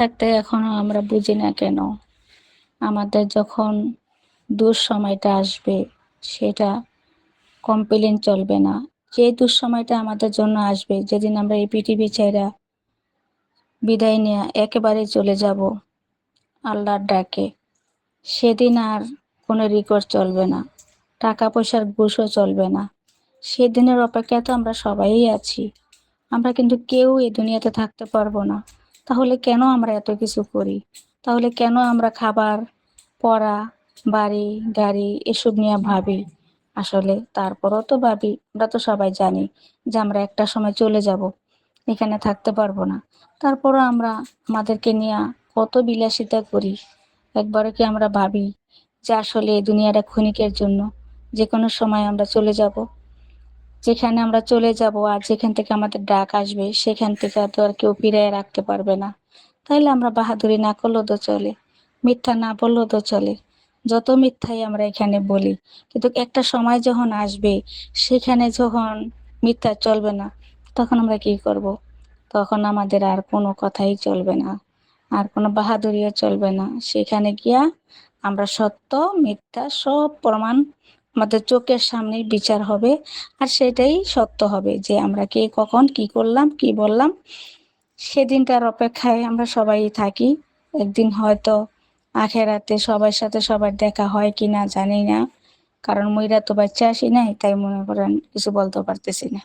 থাকতে এখনো আমরা বুঝি না কেন আমাদের যখন দুঃসময়টা আসবে সেটা কমপ্লেন চলবে না। যে দুঃসময়টা আমাদের জন্য আসবে, যেদিন আমরা এই পৃথিবী ছেড়ে বিদায় নিয়ে একেবারে চলে যাব আল্লাহর ডাকে, সেদিন আর কোনো রেকর্ড চলবে না, টাকা পয়সার ঘুষও চলবে না। সেদিনের অপেক্ষায় তো আমরা সবাই আছি। আমরা কিন্তু কেউ এই দুনিয়াতে থাকতে পারবো না। তাহলে কেন আমরা এত কিছু করি? তাহলে কেন আমরা খাবার, পড়া, বাড়ি, গাড়ি এসব নিয়ে ভাবি? আসলে তারপরও তো ভাবি, আমরা তো সবাই জানি যে আমরা একটা সময় চলে যাব, এখানে থাকতে পারবো না। তারপরও আমরা আমাদেরকে নিয়ে কত বিলাসিতা করি। একবারও কি আমরা ভাবি যে আসলে এই দুনিয়াটা ক্ষণিকের জন্য, যে কোনো সময় আমরা চলে যাব? যেখানে আমরা চলে যাব আর যেখান থেকে আমাদের ডাক আসবে সেখান থেকে তো আর কেউ ফিরিয়ে রাখতে পারবে না। তাইলে আমরা বাহাদুরি না করলেও তো চলে, মিথ্যা না বললেও তো চলে। যত মিথ্যাই আমরা এখানে বলি, কিন্তু একটা সময় যখন আসবে, সেখানে যখন মিথ্যা চলবে না, তখন আমরা কি করব? তখন আমাদের আর কোনো কথাই চলবে না, আর কোনো বাহাদুরিও চলবে না। সেখানে গিয়া আমরা সত্য মিথ্যা সব প্রমাণ, আমাদের চোখের সামনেই বিচার হবে। আর সেটাই সত্য হবে যে আমরা কে কখন কি করলাম কি বললাম। সেদিনটার অপেক্ষায় আমরা সবাই থাকি। একদিন হয়তো আখেরাতে সবার সাথে সবার দেখা হয় কি না জানি না, কারণ মইরা তো বাচ্চা আসি নাই, তাই মনে করেন কিছু বলতে পারতেছি না।